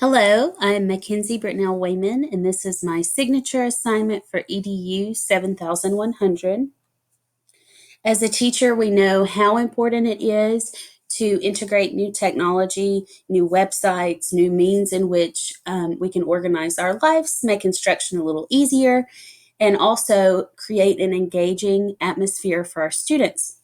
Hello, I'm Mackenzie Britnell Wayman, and this is my signature assignment for EDU7100. As a teacher, we know how important it is to integrate new technology, new websites, new means in which we can organize our lives, make instruction a little easier, and also create an engaging atmosphere for our students.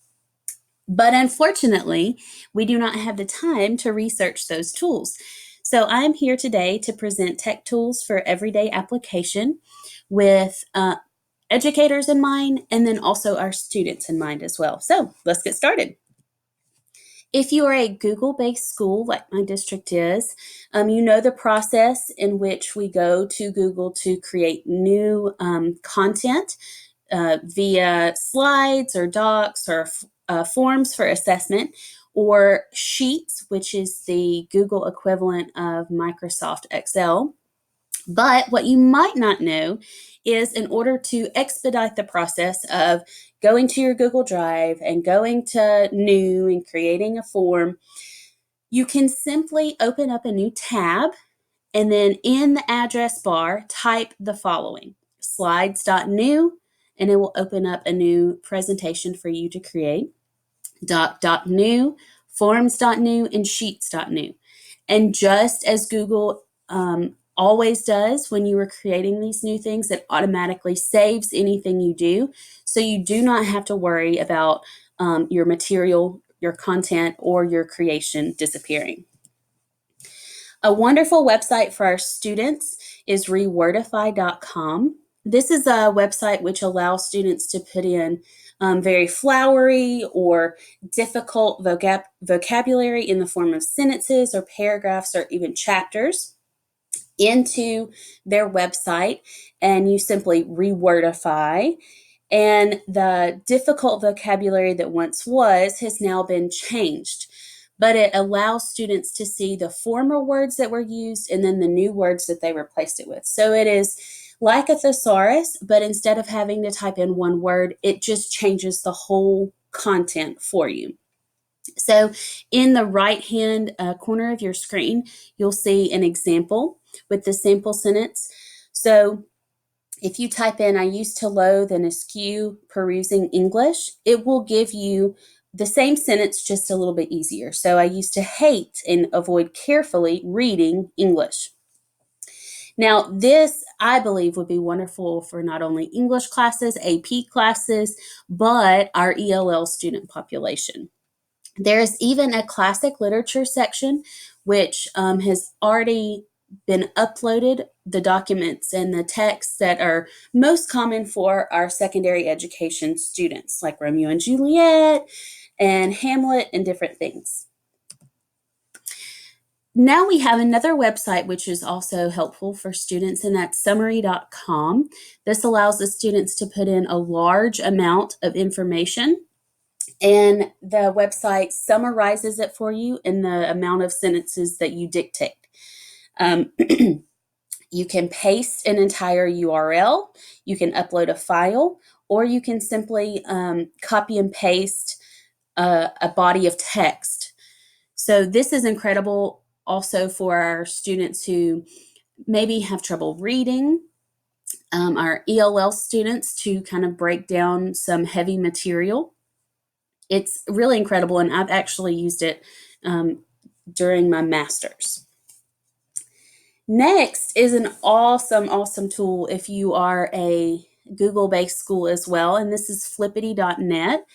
But unfortunately, we do not have the time to research those tools. So I'm here today to present tech tools for everyday application with educators in mind, and then also our students in mind as well. So let's get started. If you are a Google-based school like my district is, you know the process in which we go to Google to create new content via slides or docs or forms for assessment, or Sheets, which is the Google equivalent of Microsoft Excel. But what you might not know is, in order to expedite the process of going to your Google Drive and going to New and creating a form, you can simply open up a new tab and then in the address bar, type the following: slides.new, and it will open up a new presentation for you to create. Doc.new, forms.new, and sheets.new. And just as Google always does when you are creating these new things, it automatically saves anything you do. So you do not have to worry about your material, your content, or your creation disappearing. A wonderful website for our students is rewordify.com. This is a website which allows students to put in very flowery or difficult vocabulary in the form of sentences or paragraphs or even chapters into their website, and you simply rewordify. And the difficult vocabulary that once was has now been changed, but it allows students to see the former words that were used and then the new words that they replaced it with. So it is like a thesaurus, but instead of having to type in one word, it just changes the whole content for you. So in the right-hand corner of your screen, you'll see an example with the sample sentence. So if you type in, "I used to loathe and eschew perusing English," it will give you the same sentence, just a little bit easier. So, "I used to hate and avoid carefully reading English." Now, this, I believe, would be wonderful for not only English classes, AP classes, but our ELL student population. There's even a classic literature section, which has already been uploaded, the documents and the texts that are most common for our secondary education students, like Romeo and Juliet and Hamlet and different things. Now we have another website which is also helpful for students, and that's summary.com. This allows the students to put in a large amount of information, and the website summarizes it for you in the amount of sentences that you dictate. You can paste an entire URL, you can upload a file, or you can simply copy and paste a body of text. So this is incredible also for our students who maybe have trouble reading, our ELL students, to kind of break down some heavy material. It's really incredible, and I've actually used it during my master's. Next is an awesome tool if you are a Google-based school as well, and this is flippity.net.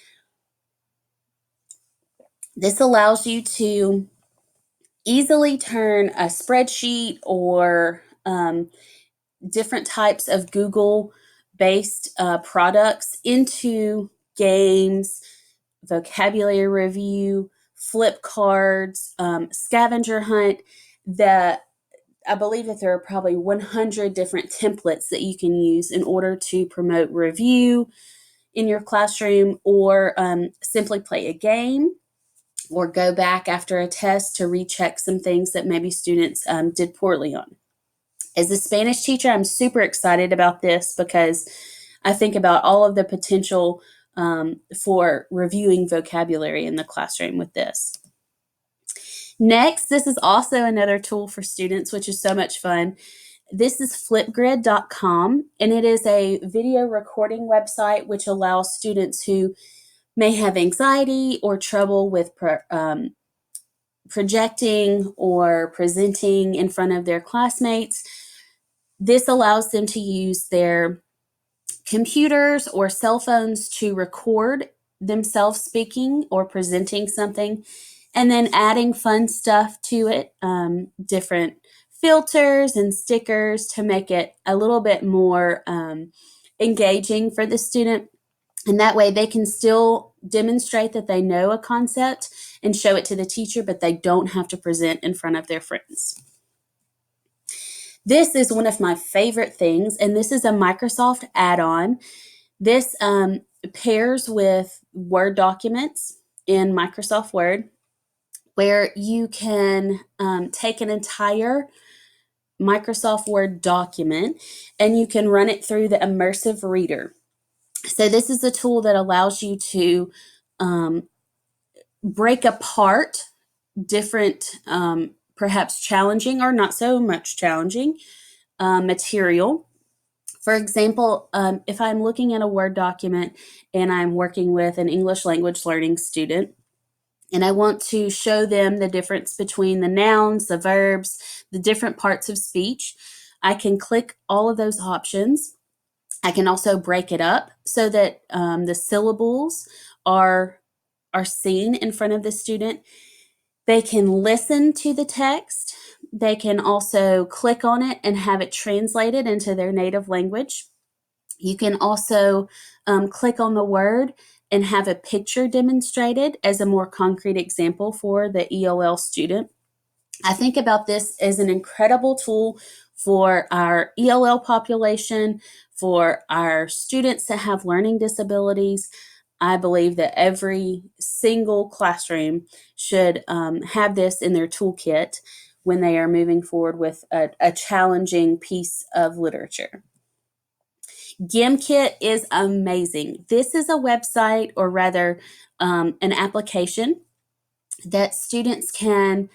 This allows you to easily turn a spreadsheet or different types of Google-based products into games, vocabulary review, flip cards, scavenger hunt. I believe that there are probably 100 different templates that you can use in order to promote review in your classroom, or simply play a game, or go back after a test to recheck some things that maybe students did poorly on. As a Spanish teacher, I'm super excited about this because I think about all of the potential for reviewing vocabulary in the classroom with this. Next, this is also another tool for students, which is so much fun. This is flipgrid.com, and it is a video recording website which allows students who may have anxiety or trouble with projecting or presenting in front of their classmates. This allows them to use their computers or cell phones to record themselves speaking or presenting something, and then adding fun stuff to it, different filters and stickers to make it a little bit more engaging for the student. And that way they can still demonstrate that they know a concept and show it to the teacher, but they don't have to present in front of their friends. This is one of my favorite things, and this is a Microsoft add-on. This pairs with Word documents in Microsoft Word, where you can take an entire Microsoft Word document and you can run it through the immersive reader. So this is a tool that allows you to break apart different, perhaps challenging or not so much challenging material. For example, if I'm looking at a Word document and I'm working with an English language learning student, and I want to show them the difference between the nouns, the verbs, the different parts of speech, I can click all of those options. I can also break it up so that the syllables are seen in front of the student. They can listen to the text. They can also click on it and have it translated into their native language. You can also click on the word and have a picture demonstrated as a more concrete example for the ELL student. I think about this as an incredible tool for our ELL population, for our students that have learning disabilities. I believe that every single classroom should have this in their toolkit when they are moving forward with a challenging piece of literature. GimKit is amazing. This is a website, or rather an application that students can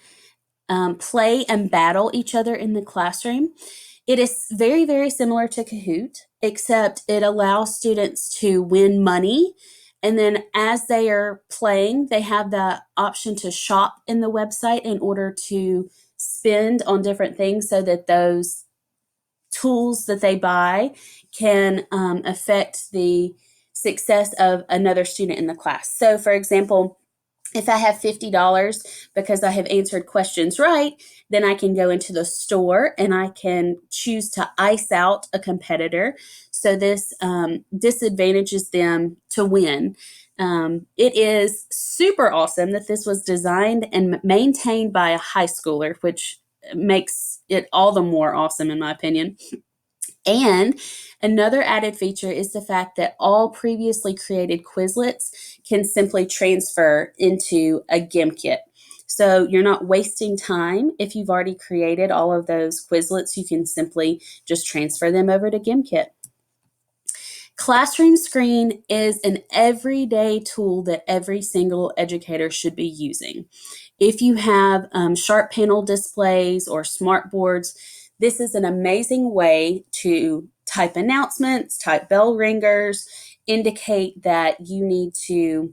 play and battle each other in the classroom. It is very, very similar to Kahoot, except it allows students to win money. And then as they are playing, they have the option to shop in the website in order to spend on different things so that those tools that they buy can affect the success of another student in the class. So, for example, if I have $50 because I have answered questions right, then I can go into the store and I can choose to ice out a competitor. So this disadvantages them to win. It is super awesome that this was designed and maintained by a high schooler, which makes it all the more awesome in my opinion. And another added feature is the fact that all previously created Quizlets can simply transfer into a GimKit. So you're not wasting time. If you've already created all of those Quizlets, you can simply just transfer them over to GimKit. Classroom Screen is an everyday tool that every single educator should be using. If you have sharp panel displays or smart boards, this is an amazing way to type announcements, type bell ringers, indicate that you need to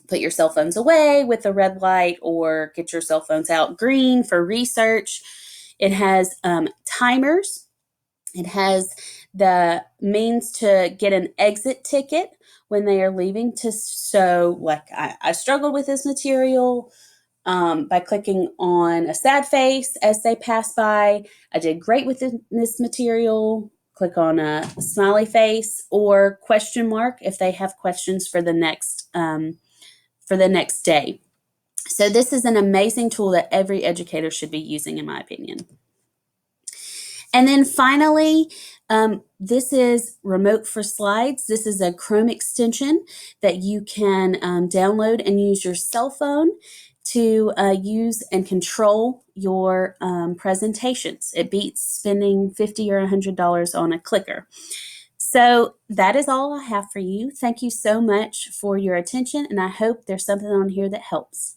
put your cell phones away with a red light or get your cell phones out green for research. It has timers. It has the means to get an exit ticket when they are leaving to show, like, I struggled with this material. By clicking on a sad face as they pass by. I did great with this material. Click on a smiley face or question mark if they have questions for the next day. So this is an amazing tool that every educator should be using, in my opinion. And then finally, this is Remote for Slides. This is a Chrome extension that you can download and use your cell phone to use and control your presentations. It beats spending $50 or $100 on a clicker. So that is all I have for you. Thank you so much for your attention, and I hope there's something on here that helps.